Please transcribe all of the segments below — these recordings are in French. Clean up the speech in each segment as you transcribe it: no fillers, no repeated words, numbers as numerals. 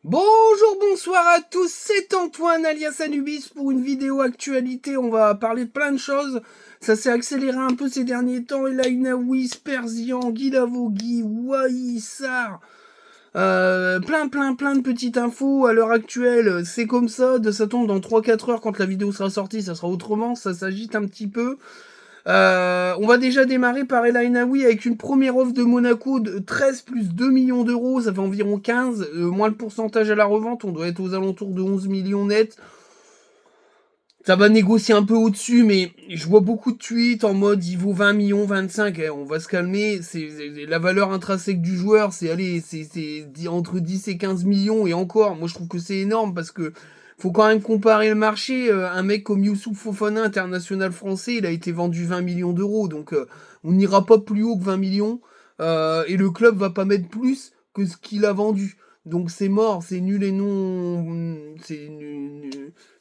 Bonjour, bonsoir à tous, c'est Antoine alias Anubis pour une vidéo actualité. On va parler de plein de choses. Ça s'est accéléré un peu ces derniers temps. Elainaoui, Sperzian, Guilavogui, Waïssar. Plein de petites infos. À l'heure actuelle, c'est comme ça. Ça tombe dans 3-4 heures quand la vidéo sera sortie. Ça sera autrement. Ça s'agite un petit peu. On va déjà démarrer par El Ainaoui avec une première offre de Monaco de 13 plus 2 millions d'euros, ça fait environ 15, moins le pourcentage à la revente, on doit être aux alentours de 11 millions net. Ça va négocier un peu au-dessus, mais je vois beaucoup de tweets en mode il vaut 20 millions, 25, on va se calmer, c'est la valeur intrinsèque du joueur, c'est entre 10 et 15 millions, et encore, moi je trouve que c'est énorme, parce que faut quand même comparer le marché, un mec comme Youssouf Fofana, international français, il a été vendu 20 millions d'euros, donc on n'ira pas plus haut que 20 millions, et le club va pas mettre plus que ce qu'il a vendu. Donc c'est mort, c'est nul et non...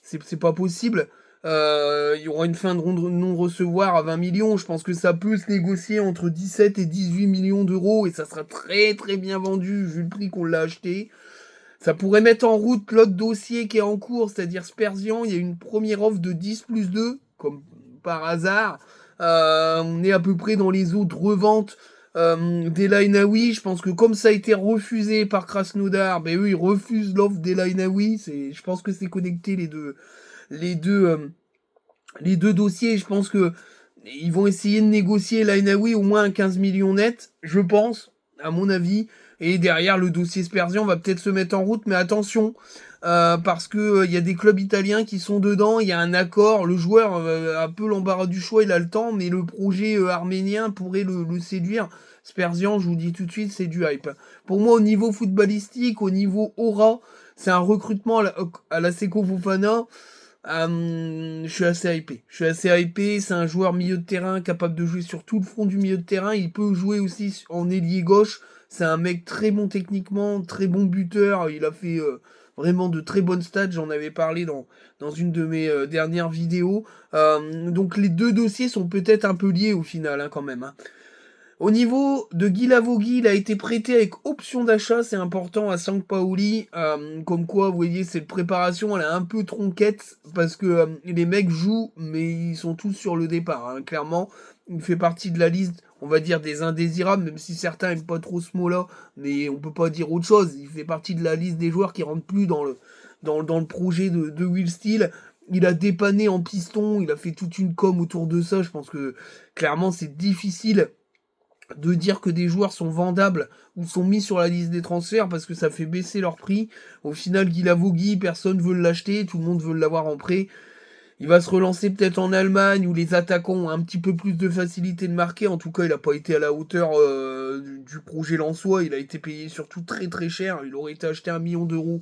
C'est pas possible. Il y aura une fin de non-recevoir à 20 millions. Je pense que ça peut se négocier entre 17 et 18 millions d'euros et ça sera très très bien vendu vu le prix qu'on l'a acheté. Ça pourrait mettre en route l'autre dossier qui est en cours, c'est-à-dire Sperzian. Il y a une première offre de 10 plus 2, comme par hasard. On est à peu près dans les eaux de revente d'Elainaoui. Je pense que comme ça a été refusé par Krasnodar, ben eux ils refusent l'offre d'Elainaoui. Je pense que c'est connecté les deux, euh, les deux dossiers. Je pense que ils vont essayer de négocier l'Ainaoui au moins à 15 millions net, je pense, à mon avis. Et derrière, le dossier Sperzian va peut-être se mettre en route, mais attention, parce que il y a des clubs italiens qui sont dedans, il y a un accord, le joueur a un peu l'embarras du choix, il a le temps, mais le projet arménien pourrait le séduire. Sperzian, je vous dis tout de suite, c'est du hype. Pour moi, au niveau footballistique, au niveau aura, c'est un recrutement à la Seko Fofana. Je suis assez hypé. Je suis assez hypé. C'est un joueur milieu de terrain capable de jouer sur tout le front du milieu de terrain. Il peut jouer aussi en ailier gauche. C'est un mec très bon techniquement, très bon buteur. Il a fait vraiment de très bonnes stats. J'en avais parlé dans une de mes dernières vidéos. Donc les deux dossiers sont peut-être un peu liés au final, hein, quand même, hein. Au niveau de Guy Lavogui, il a été prêté avec option d'achat, c'est important à Sampaoli. Comme quoi, vous voyez, cette préparation, elle est un peu tronquette parce que les mecs jouent, mais ils sont tous sur le départ, hein. Clairement, il fait partie de la liste, on va dire, des indésirables, même si certains aiment pas trop ce mot-là, mais on peut pas dire autre chose. Il fait partie de la liste des joueurs qui rentrent plus dans le projet de Will Steele. Il a dépanné en piston, il a fait toute une com autour de ça. Je pense que clairement, c'est difficile de dire que des joueurs sont vendables ou sont mis sur la liste des transferts parce que ça fait baisser leur prix. Au final, Guilavogui, personne veut l'acheter, tout le monde veut l'avoir en prêt. Il va se relancer peut-être en Allemagne où les attaquants ont un petit peu plus de facilité de marquer. En tout cas, il n'a pas été à la hauteur du projet Lensois. Il a été payé surtout très très cher. Il aurait été acheté 1 million d'euros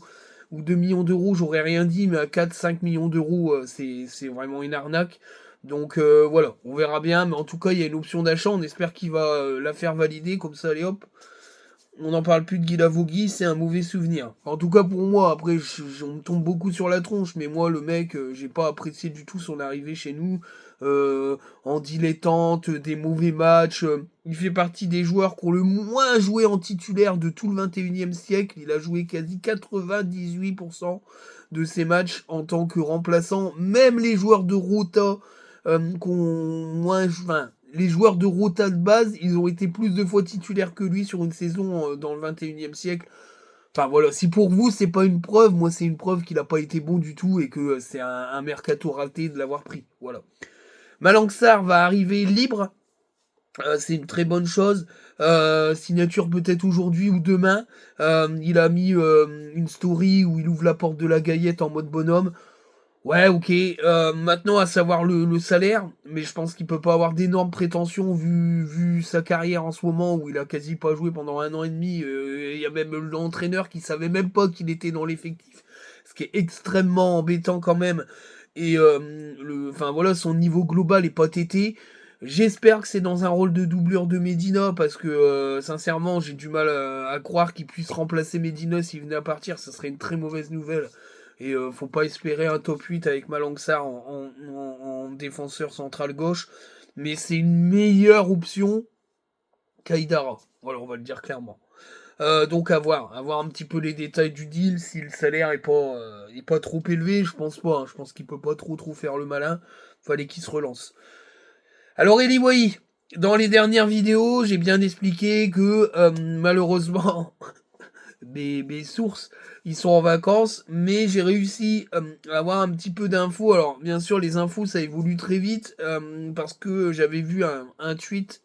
ou 2 millions d'euros, j'aurais rien dit, mais à 4-5 millions d'euros, c'est vraiment une arnaque. Donc voilà, on verra bien, mais en tout cas, il y a une option d'achat, on espère qu'il va la faire valider, comme ça, allez hop, on n'en parle plus de Guy Lavogui, c'est un mauvais souvenir. En tout cas pour moi, après on me tombe beaucoup sur la tronche, mais moi le mec, j'ai pas apprécié du tout son arrivée chez nous, en dilettante, des mauvais matchs. Il fait partie des joueurs qui ont le moins joué en titulaire de tout le 21e siècle. Il a joué quasi 98% de ses matchs en tant que remplaçant. Même les joueurs de Rota, qui ont moins, enfin, les joueurs de Rota de base, ils ont été plus de fois titulaires que lui sur une saison dans le 21e siècle. Enfin voilà, si pour vous c'est pas une preuve, moi c'est une preuve qu'il a pas été bon du tout et que c'est un mercato raté de l'avoir pris. Voilà. Malang Sarr va arriver libre, c'est une très bonne chose. Signature peut-être aujourd'hui ou demain. Il a mis une story où il ouvre la porte de la Gaillette en mode bonhomme. Ouais, ok. Maintenant, à savoir le salaire, mais je pense qu'il peut pas avoir d'énormes prétentions vu sa carrière en ce moment où il a quasi pas joué pendant 1 an et demi. Il y a même l'entraîneur qui savait même pas qu'il était dans l'effectif, ce qui est extrêmement embêtant quand même. Et enfin voilà, son niveau global est pas tété. J'espère que c'est dans un rôle de doublure de Medina parce que sincèrement, j'ai du mal à croire qu'il puisse remplacer Medina s'il venait à partir. Ça serait une très mauvaise nouvelle. Et faut pas espérer un top 8 avec Malang Sarr en défenseur central gauche. Mais c'est une meilleure option qu'Aïdara. Voilà, on va le dire clairement. Donc à voir un petit peu les détails du deal, si le salaire est pas trop élevé, je pense pas, hein. Je pense qu'il peut pas trop faire le malin. Fallait qu'il se relance. Alors Eli Wahi, dans les dernières vidéos, j'ai bien expliqué que malheureusement mes sources ils sont en vacances, mais j'ai réussi à avoir un petit peu d'infos. Alors bien sûr les infos ça évolue très vite parce que j'avais vu un tweet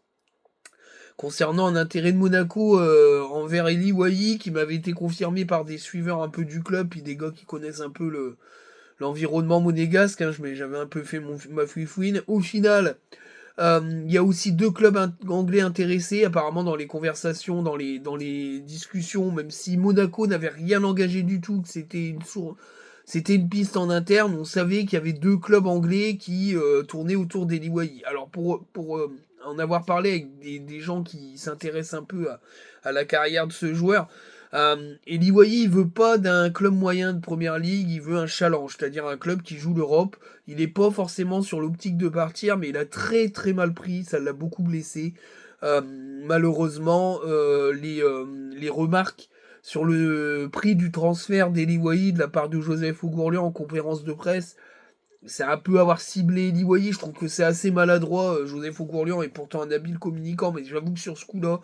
concernant un intérêt de Monaco envers Eli Wahi qui m'avait été confirmé par des suiveurs un peu du club puis des gars qui connaissent un peu l'environnement monégasque. Hein, j'avais un peu fait ma fouine. Au final, il y a aussi deux clubs anglais intéressés, apparemment dans les conversations, dans les discussions, même si Monaco n'avait rien engagé du tout, que c'était une piste en interne, on savait qu'il y avait deux clubs anglais qui tournaient autour d'Eli Wahi. Alors pour en avoir parlé avec des gens qui s'intéressent un peu à la carrière de ce joueur, Eli Wahi, il veut pas d'un club moyen de première ligue, il veut un challenge, c'est-à-dire un club qui joue l'Europe. Il n'est pas forcément sur l'optique de partir, mais il a très mal pris, ça l'a beaucoup blessé. Malheureusement, les remarques sur le prix du transfert d'Eli Wahi de la part de Joseph Ougourlian en conférence de presse, c'est un peu avoir ciblé Eli Wahi. Je trouve que c'est assez maladroit. Joseph Ougourlian est pourtant un habile communicant, mais j'avoue que sur ce coup-là,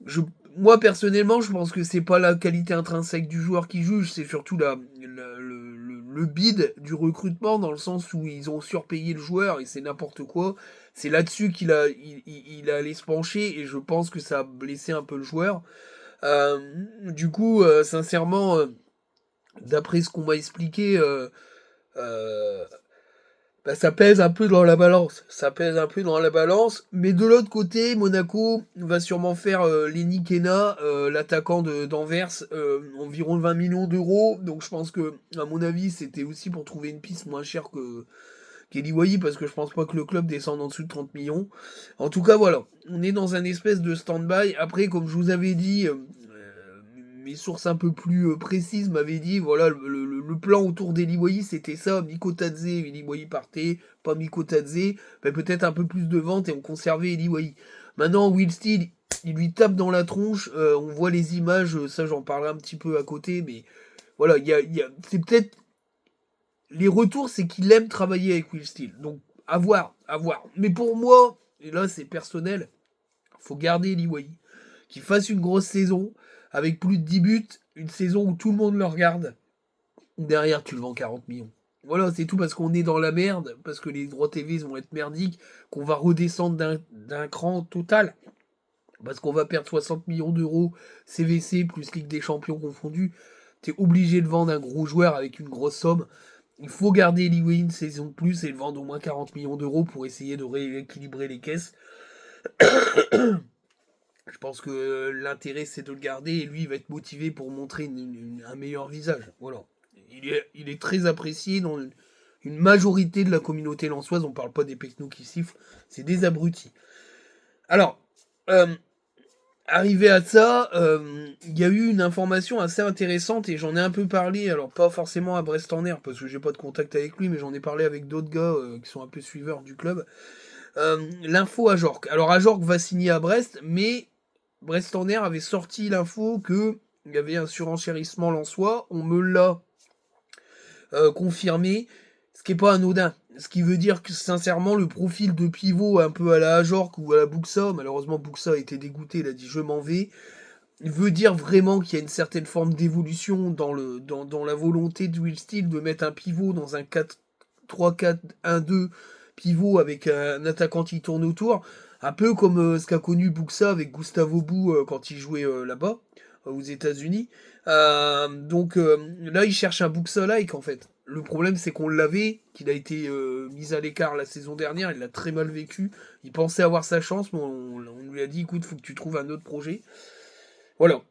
je, moi personnellement, je pense que c'est pas la qualité intrinsèque du joueur qui juge, c'est surtout le bid du recrutement, dans le sens où ils ont surpayé le joueur et c'est n'importe quoi. C'est là-dessus qu'il a allé se pencher et je pense que ça a blessé un peu le joueur. Du coup, sincèrement, d'après ce qu'on m'a expliqué, euh, bah, ça pèse un peu dans la balance. Ça pèse un peu dans la balance. Mais de l'autre côté, Monaco va sûrement faire Lenny Kena, l'attaquant d'Anvers, environ 20 millions d'euros. Donc je pense que, à mon avis, c'était aussi pour trouver une piste moins chère qu'Eli Wahi, parce que je pense pas que le club descende en dessous de 30 millions. En tout cas, voilà. On est dans un espèce de stand-by. Après, comme je vous avais dit, mes sources un peu plus précises m'avaient dit, voilà, le plan autour d'Eli Wahi, c'était ça. Miko Tadze, Eli Wahi partait, pas Miko Tadze, ben peut-être un peu plus de ventes et on conservait Eli Wahi. Maintenant, Will Steele, il lui tape dans la tronche. On voit les images, ça j'en parlerai un petit peu à côté, mais voilà, c'est peut-être les retours, c'est qu'il aime travailler avec Will Steele. Donc, à voir, à voir. Mais pour moi, et là c'est personnel, faut garder Eli Wahi. Qu'il fasse une grosse saison, avec plus de 10 buts, une saison où tout le monde le regarde. Derrière, tu le vends 40 millions. Voilà, c'est tout parce qu'on est dans la merde, parce que les droits TV vont être merdiques, qu'on va redescendre d'un cran total. Parce qu'on va perdre 60 millions d'euros CVC plus Ligue des Champions confondus. T'es obligé de vendre un gros joueur avec une grosse somme. Il faut garder Eli Wahi une saison de plus et le vendre au moins 40 millions d'euros pour essayer de rééquilibrer les caisses. Je pense que l'intérêt c'est de le garder et lui il va être motivé pour montrer un meilleur visage. Voilà. Il est très apprécié dans une majorité de la communauté lançoise. On parle pas des pecnos qui sifflent, c'est des abrutis. Alors, euh, arrivé à ça, il y a eu une information assez intéressante et j'en ai un peu parlé, alors pas forcément à Brest en Air parce que j'ai pas de contact avec lui, mais j'en ai parlé avec d'autres gars qui sont un peu suiveurs du club. L'info à Jorque. Alors à Jorque va signer à Brest, mais Brest en Air avait sorti l'info que il y avait un surenchérissement lensois. On me l'a confirmé, ce qui est pas anodin. Ce qui veut dire que sincèrement le profil de pivot un peu à la Ajorc ou à la Buxa, malheureusement Buxa a été dégoûté, il a dit je m'en vais, il veut dire vraiment qu'il y a une certaine forme d'évolution dans la volonté de Will Steele de mettre un pivot dans un 4-3-4-1-2 pivot avec un attaquant qui tourne autour, un peu comme ce qu'a connu Buxa avec Gustavo Bou quand il jouait là-bas, aux États-Unis. Donc là, il cherche un Buxa-like en fait. Le problème, c'est qu'on l'avait, qu'il a été mis à l'écart la saison dernière, il l'a très mal vécu. Il pensait avoir sa chance, mais on lui a dit écoute, faut que tu trouves un autre projet. Voilà.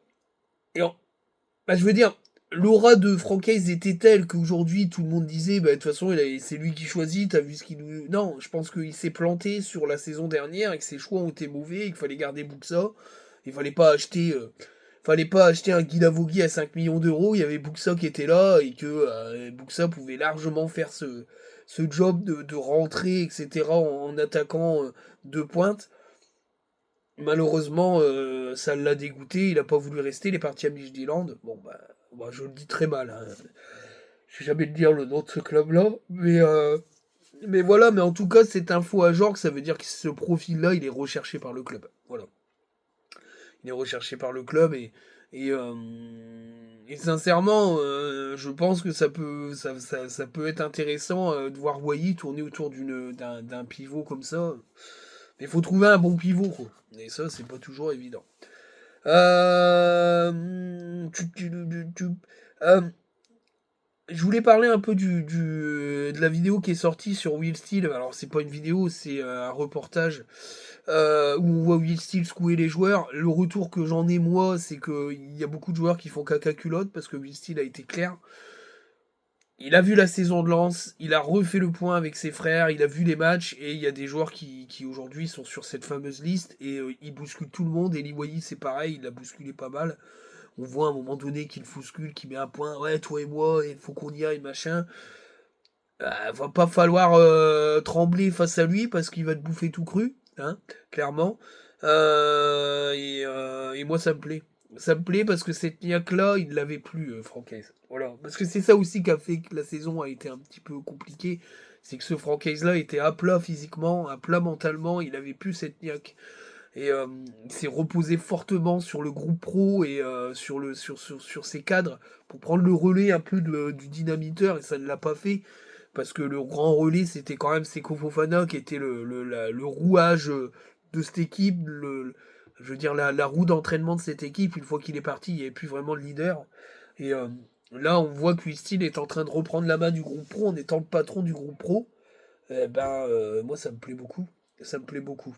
Et bah, je veux dire, l'aura de Francaise était telle qu'aujourd'hui tout le monde disait bah de toute façon c'est lui qui choisit, t'as vu ce qu'il nous. Non, je pense qu'il s'est planté sur la saison dernière et que ses choix ont été mauvais et qu'il fallait garder Buxa. Il fallait pas acheter un Guy Lavogui à 5 millions d'euros, il y avait Buxa qui était là et que Buxa pouvait largement faire ce job de rentrée, etc. en attaquant de pointe. Malheureusement, ça l'a dégoûté, il a pas voulu rester, il est parti à Midtjylland. Bon, bah, je le dis très mal, hein. Je vais jamais te dire le nom de ce club-là, mais voilà, mais en tout cas, cette info à Jorg, ça veut dire que ce profil-là, il est recherché par le club. Voilà. Il est recherché par le club et, euh, et sincèrement, je pense que ça peut être intéressant de voir Wai tourner autour d'un pivot comme ça. Mais il faut trouver un bon pivot, quoi. Et ça, c'est pas toujours évident. Euh, tu- tu- tu- tu- euh, je voulais parler un peu de la vidéo qui est sortie sur Will Steel. Alors, c'est pas une vidéo, c'est un reportage où on voit Will Steel secouer les joueurs. Le retour que j'en ai, moi, c'est qu'il y a beaucoup de joueurs qui font caca culotte parce que Will Steel a été clair. Il a vu la saison de Lens, il a refait le point avec ses frères, il a vu les matchs et il y a des joueurs qui aujourd'hui sont sur cette fameuse liste et il bouscule tout le monde. Et Wai, c'est pareil, il l'a bousculé pas mal. On voit à un moment donné qu'il bouscule, qu'il met un point, ouais, toi et moi, il faut qu'on y aille, machin. Va pas falloir trembler face à lui parce qu'il va te bouffer tout cru, hein, clairement. Et moi, ça me plaît. Ça me plaît parce que cette niaque-là, il ne l'avait plus, Francaise. Voilà. Parce que c'est ça aussi qui a fait que la saison a été un petit peu compliquée. C'est que ce Francaise-là était à plat physiquement, à plat mentalement. Il avait plus cette niaque. Et il s'est reposé fortement sur le groupe pro et sur ses cadres pour prendre le relais un peu du dynamiteur. Et ça ne l'a pas fait parce que le grand relais, c'était quand même Seko Fofana qui était le rouage de cette équipe, je veux dire la roue d'entraînement de cette équipe. Une fois qu'il est parti, il n'y avait plus vraiment de leader. Et là, on voit que Wistil est en train de reprendre la main du groupe pro en étant le patron du groupe pro. Moi, ça me plaît beaucoup. Ça me plaît beaucoup.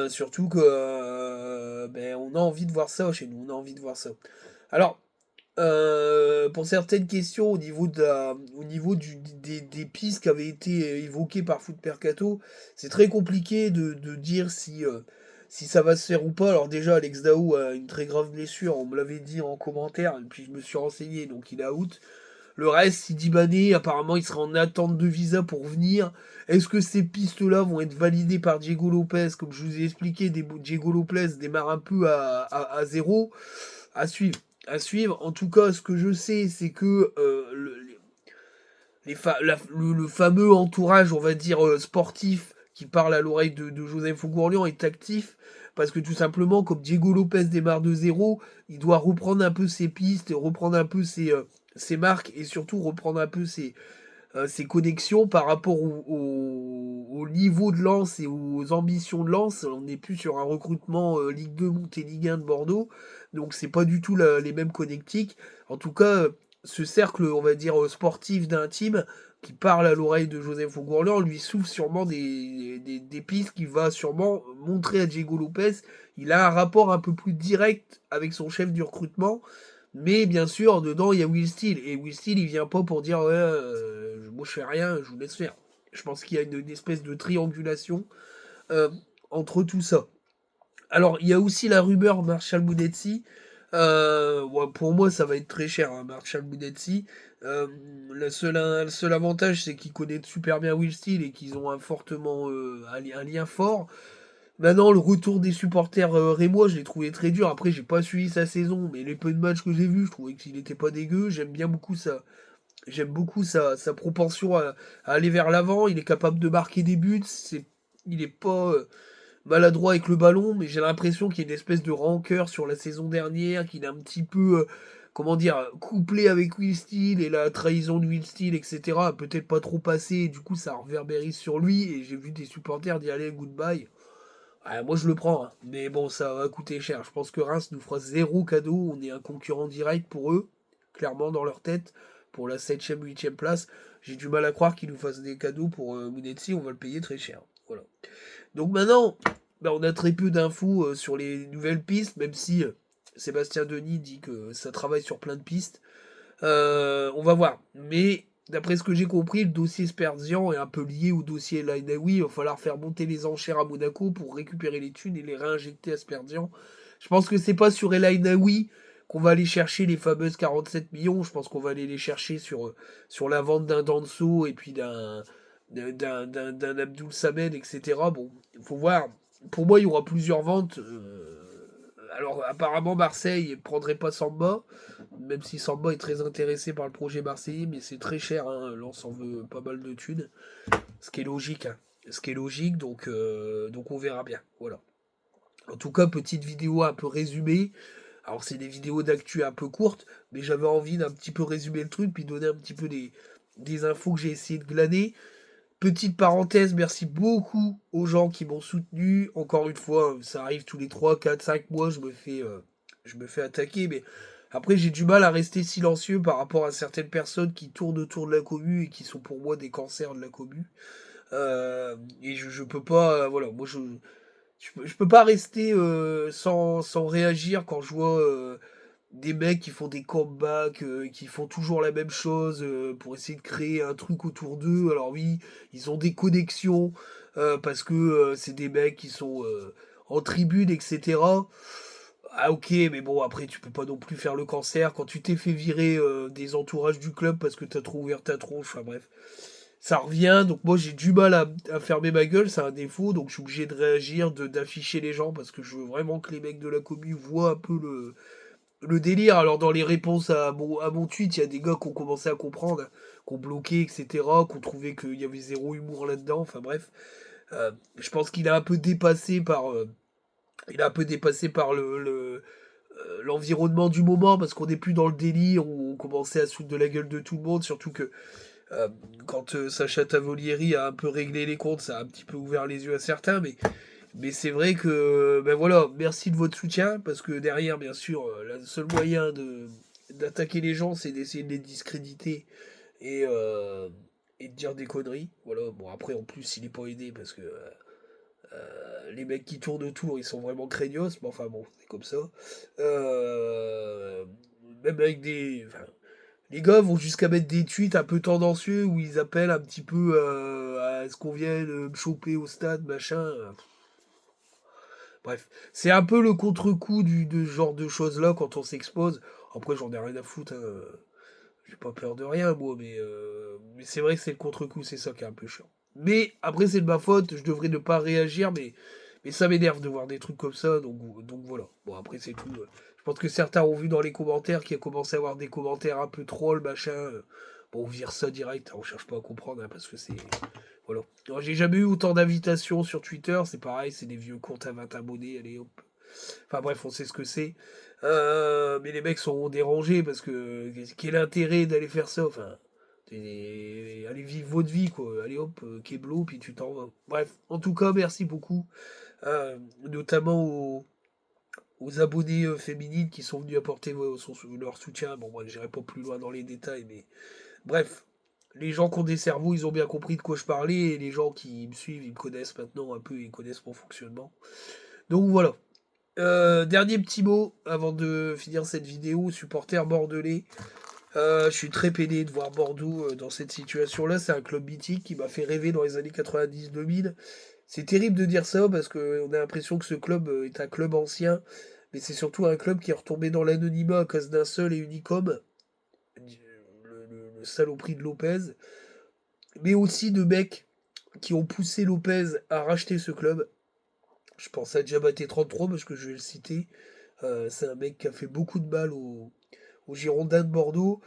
Surtout que on a envie de voir ça chez nous. On a envie de voir ça. Alors, pour certaines questions au niveau des pistes qui avaient été évoquées par Foot Mercato, c'est très compliqué de dire si ça va se faire ou pas. Alors déjà, Alex Dao a une très grave blessure, on me l'avait dit en commentaire, et puis je me suis renseigné, donc il est out. Le reste, Sidi Mané, apparemment, il sera en attente de visa pour venir. Est-ce que ces pistes-là vont être validées par Diego Lopez? Comme je vous ai expliqué, Diego Lopez démarre un peu à zéro. À suivre. À suivre. En tout cas, ce que je sais, c'est que le fameux entourage, on va dire, sportif qui parle à l'oreille de Joseph Ougourlian est actif. Parce que tout simplement, comme Diego Lopez démarre de zéro, il doit reprendre un peu ses pistes, reprendre un peu ses marques et surtout reprendre un peu ses connexions par rapport au niveau de Lens et aux ambitions de Lens. On n'est plus sur un recrutement Ligue 2 Mout et Ligue 1 de Bordeaux, donc c'est pas du tout les mêmes connectiques. En tout cas, ce cercle, on va dire, sportif d'intime qui parle à l'oreille de Joseph Ougourlian lui souffle sûrement des pistes qu'il va sûrement montrer à Diego Lopez. Il a un rapport un peu plus direct avec son chef du recrutement. Mais bien sûr, dedans, il y a Will Steele. Et Will Steele, il vient pas pour dire ouais, moi je fais rien, je vous laisse faire. Je pense qu'il y a une espèce de triangulation euh, entre tout ça. Alors, il y a aussi la rumeur Marshall Mounetsi. Ouais, pour moi, ça va être très cher, hein, Marshall Mounetsi. Le seul avantage, c'est qu'il connaît super bien Will Steele et qu'ils ont un lien fort. Maintenant, le retour des supporters rémois, je l'ai trouvé très dur. Après, j'ai pas suivi sa saison, mais les peu de matchs que j'ai vus, je trouvais qu'il était pas dégueu. J'aime beaucoup sa propension à aller vers l'avant. Il est capable de marquer des buts. Il est pas maladroit avec le ballon, mais j'ai l'impression qu'il y a une espèce de rancœur sur la saison dernière, qu'il est un petit peu, comment dire, couplé avec Will Steele et la trahison de Will Steele, etc. Peut-être pas trop passé, et du coup, ça reverbérise sur lui. Et j'ai vu des supporters dire allez, goodbye. Ah, moi je le prends, hein. Mais bon, ça va coûter cher. Je pense que Reims nous fera zéro cadeau. On est un concurrent direct pour eux, clairement dans leur tête, pour la 7ème, 8ème place. J'ai du mal à croire qu'ils nous fassent des cadeaux pour Mounetsi, on va le payer très cher. Voilà. Donc maintenant, on a très peu d'infos sur les nouvelles pistes, même si Sébastien Denis dit que ça travaille sur plein de pistes. On va voir. Mais d'après ce que j'ai compris, le dossier Sperzian est un peu lié au dossier Lainaoui. Il va falloir faire monter les enchères à Monaco pour récupérer les thunes et les réinjecter à Sperzian. Je pense que c'est pas sur El Ainaoui qu'on va aller chercher les fameuses 47 millions. Je pense qu'on va aller les chercher sur la vente d'un Danso et puis d'un Abdul Samed, etc. Bon, il faut voir. pour moi, il y aura plusieurs ventes. Alors, apparemment, Marseille ne prendrait pas Samba, même si Samba est très intéressé par le projet marseillais, mais c'est très cher. Hein. Lens en veut pas mal de thunes. Ce qui est logique. Hein. Ce qui est logique, donc on verra bien. Voilà. En tout cas, petite vidéo un peu résumée. Alors, c'est des vidéos d'actu un peu courtes, mais j'avais envie d'un petit peu résumer le truc, puis donner un petit peu des infos que j'ai essayé de glaner. Petite parenthèse, merci beaucoup aux gens qui m'ont soutenu. Encore une fois, ça arrive tous les 3, 4, 5 mois, je me fais attaquer, mais après j'ai du mal à rester silencieux par rapport à certaines personnes qui tournent autour de la commu et qui sont pour moi des cancers de la commu. Et je peux pas, voilà, moi je peux pas rester sans réagir quand je vois des mecs qui font des comebacks, qui font toujours la même chose pour essayer de créer un truc autour d'eux. Alors oui, ils ont des connexions parce que c'est des mecs qui sont en tribune, etc. Ah ok, mais bon, après tu peux pas non plus faire le cancer quand tu t'es fait virer des entourages du club parce que t'as trop ouvert ta tronche, enfin bref. Ça revient, donc moi j'ai du mal à fermer ma gueule, c'est un défaut, donc je suis obligé de réagir, d'afficher les gens parce que je veux vraiment que les mecs de la commu voient un peu le délire. Alors dans les réponses à mon tweet, il y a des gars qui ont commencé à comprendre, hein, qui ont bloqué, etc., qui ont trouvé qu'il y avait zéro humour là-dedans, enfin bref. Je pense qu'il a un peu dépassé par... il a un peu dépassé par l'environnement du moment, parce qu'on n'est plus dans le délire où on commençait à se foutre de la gueule de tout le monde, surtout que euh, quand Sacha Tavolieri a un peu réglé les comptes, ça a un petit peu ouvert les yeux à certains, mais c'est vrai que, ben voilà, merci de votre soutien, parce que derrière, bien sûr, le seul moyen d'attaquer les gens, c'est d'essayer de les discréditer et, euh, et de dire des conneries. Voilà, bon, après, en plus, il n'est pas aidé, parce que les mecs qui tournent autour, ils sont vraiment craignos, mais enfin bon, c'est comme ça. Euh, Même avec des... enfin, les gars vont jusqu'à mettre des tweets un peu tendancieux où ils appellent un petit peu à ce qu'on vienne me choper au stade, machin. Bref, c'est un peu le contre-coup de ce genre de choses-là quand on s'expose. Après, j'en ai rien à foutre. Hein. J'ai pas peur de rien, moi, mais c'est vrai que c'est le contre-coup, c'est ça qui est un peu chiant. Mais après, c'est de ma faute, je devrais ne pas réagir, mais ça m'énerve de voir des trucs comme ça, donc voilà. Bon, après, c'est tout. Je pense que certains ont vu dans les commentaires qu'il a commencé à avoir des commentaires un peu troll, machin. Bon, on vire ça direct, hein, on cherche pas à comprendre, hein, parce que c'est. Voilà. Alors, j'ai jamais eu autant d'invitations sur Twitter, c'est pareil, c'est des vieux comptes à 20 abonnés, allez hop. Enfin bref, on sait ce que c'est. Mais les mecs sont dérangés parce que quel intérêt d'aller faire ça? Enfin, allez vivre votre vie, quoi. Allez hop, Keblo, puis tu t'en vas. Bref, en tout cas, merci beaucoup. Notamment aux abonnés féminines qui sont venus apporter leur soutien. Bon, moi, j'irai pas plus loin dans les détails, mais bref. Les gens qui ont des cerveaux, ils ont bien compris de quoi je parlais, et les gens qui me suivent, ils me connaissent maintenant un peu, ils connaissent mon fonctionnement. Donc voilà. Dernier petit mot avant de finir cette vidéo, supporter bordelais. Je suis très peiné de voir Bordeaux dans cette situation-là. C'est un club mythique qui m'a fait rêver dans les années 90-2000. C'est terrible de dire ça parce qu'on a l'impression que ce club est un club ancien, mais c'est surtout un club qui est retombé dans l'anonymat à cause d'un seul et unique homme, le saloperie de Lopez, mais aussi de mecs qui ont poussé Lopez à racheter ce club. Je pense à Diabaté 33 parce que je vais le citer. C'est un mec qui a fait beaucoup de mal aux Girondins de Bordeaux.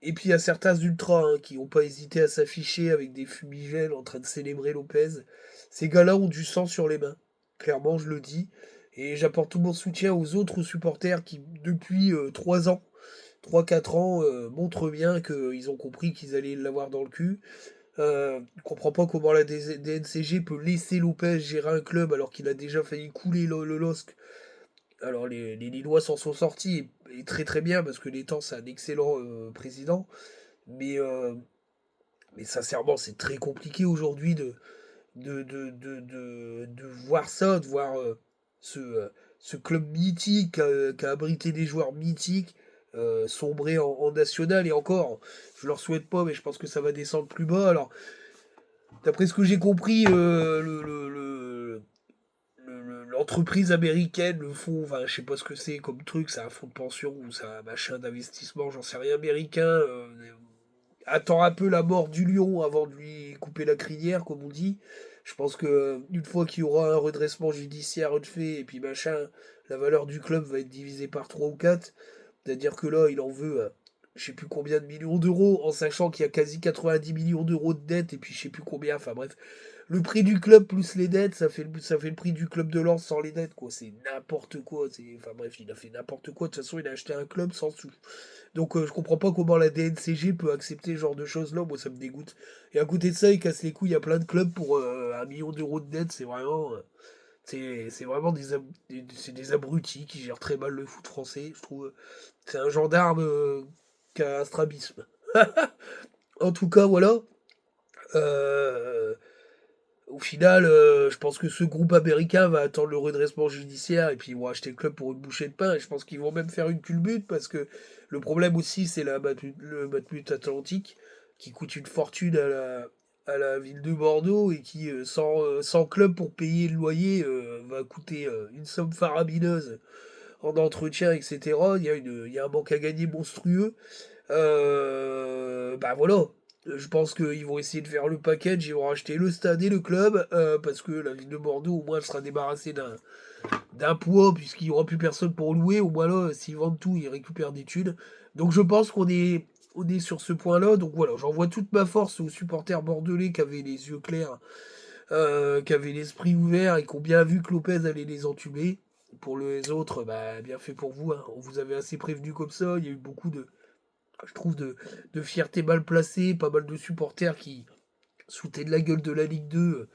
Et puis il y a certains ultras hein, qui n'ont pas hésité à s'afficher avec des fumigènes en train de célébrer Lopez. Ces gars-là ont du sang sur les mains. Clairement, je le dis. Et j'apporte tout mon soutien aux autres supporters qui, depuis 3 ans, 3-4 ans, montrent bien qu'ils ont compris qu'ils allaient l'avoir dans le cul. Je comprends pas comment la DNCG peut laisser Lopez gérer un club alors qu'il a déjà failli couler le LOSC. Alors les Lillois s'en sont sortis et très très bien parce que l'étang c'est un excellent président. Mais, euh, mais sincèrement c'est très compliqué aujourd'hui de voir ça, de voir ce club mythique qui a abrité des joueurs mythiques sombrer en national et encore. Je leur souhaite pas mais je pense que ça va descendre plus bas. Alors d'après ce que j'ai compris, l'entreprise américaine, le fonds, enfin, je sais pas ce que c'est comme truc, c'est un fonds de pension ou c'est un machin d'investissement, j'en sais rien, américain, attend un peu la mort du lion avant de lui couper la crinière, comme on dit. Je pense que une fois qu'il y aura un redressement judiciaire fait et puis machin, la valeur du club va être divisée par 3 ou 4. C'est-à-dire que là, il en veut, je sais plus combien de millions d'euros, en sachant qu'il y a quasi 90 millions d'euros de dettes, et puis je sais plus combien, enfin bref. Le prix du club plus les dettes, ça fait le prix du club de Lens sans les dettes, quoi. C'est n'importe quoi. Enfin bref, il a fait n'importe quoi. De toute façon, il a acheté un club sans sous. Donc je comprends pas comment la DNCG peut accepter ce genre de choses-là. Moi, ça me dégoûte. Et à côté de ça, il casse les couilles à plein de clubs pour 1 million d'euros de dettes. C'est vraiment... c'est vraiment c'est des abrutis qui gèrent très mal le foot français, je trouve. C'est un gendarme qui a un strabisme. En tout cas, voilà. Euh, Au final, je pense que ce groupe américain va attendre le redressement judiciaire et puis ils vont acheter le club pour une bouchée de pain. Et je pense qu'ils vont même faire une culbute parce que le problème aussi, c'est le Matmut Atlantique qui coûte une fortune à la ville de Bordeaux et qui, sans club pour payer le loyer, va coûter une somme faramineuse en entretien, etc. Il y a un manque à gagner monstrueux. Bah voilà. Je pense qu'ils vont essayer de faire le package, ils vont racheter le stade et le club, parce que la ville de Bordeaux, au moins, elle sera débarrassée d'un poids, puisqu'il n'y aura plus personne pour louer. Au moins là, s'ils vendent tout, ils récupèrent des thunes. Donc je pense on est sur ce point-là. Donc voilà, j'envoie toute ma force aux supporters bordelais qui avaient les yeux clairs, qui avaient l'esprit ouvert et qui ont bien vu que Lopez allait les entuber. Pour les autres, bah, bien fait pour vous, hein. On vous avait assez prévenu comme ça. Il y a eu beaucoup je trouve, de fierté mal placée, pas mal de supporters qui sautaient de la gueule de la Ligue 2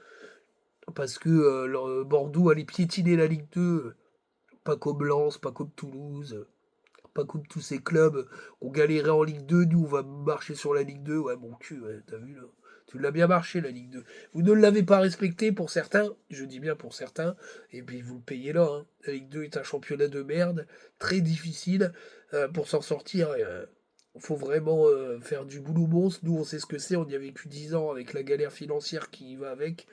parce que Bordeaux allait piétiner la Ligue 2, pas comme Lens, pas comme Toulouse, pas comme tous ces clubs. On galérait en Ligue 2, nous on va marcher sur la Ligue 2, ouais mon cul, ouais, t'as vu là. Tu l'as bien marché la Ligue 2. Vous ne l'avez pas respecté pour certains, je dis bien pour certains, et puis vous le payez là, hein. La Ligue 2 est un championnat de merde, très difficile pour s'en sortir. Faut vraiment faire du boulot monstre. Nous, on sait ce que c'est. On y a vécu 10 ans avec la galère financière qui va avec.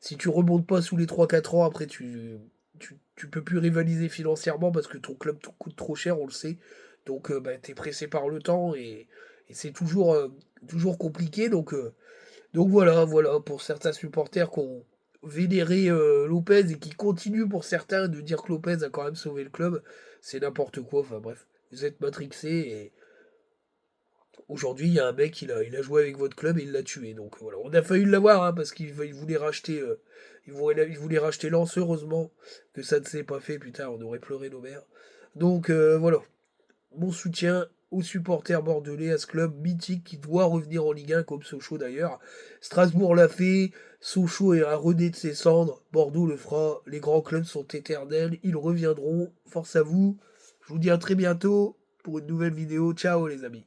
Si tu remontes pas sous les 3 4 ans, après, tu peux plus rivaliser financièrement parce que ton club te coûte trop cher, on le sait. Donc, bah, t'es pressé par le temps et c'est toujours compliqué. Donc voilà, voilà, pour certains supporters qui ont vénéré Lopez et qui continuent pour certains de dire que Lopez a quand même sauvé le club, c'est n'importe quoi. Enfin bref, vous êtes matrixés. Aujourd'hui, il y a un mec, il a joué avec votre club et il l'a tué. Donc voilà, on a failli l'avoir hein, parce qu'il voulait racheter, il voulait racheter Lens. Heureusement que ça ne s'est pas fait. Putain, on aurait pleuré nos mères. Donc voilà, mon soutien aux supporters bordelais, à ce club mythique qui doit revenir en Ligue 1 comme Sochaux d'ailleurs. Strasbourg l'a fait, Sochaux est à rené de ses cendres, Bordeaux le fera. Les grands clubs sont éternels, ils reviendront. Force à vous. Je vous dis à très bientôt pour une nouvelle vidéo. Ciao les amis.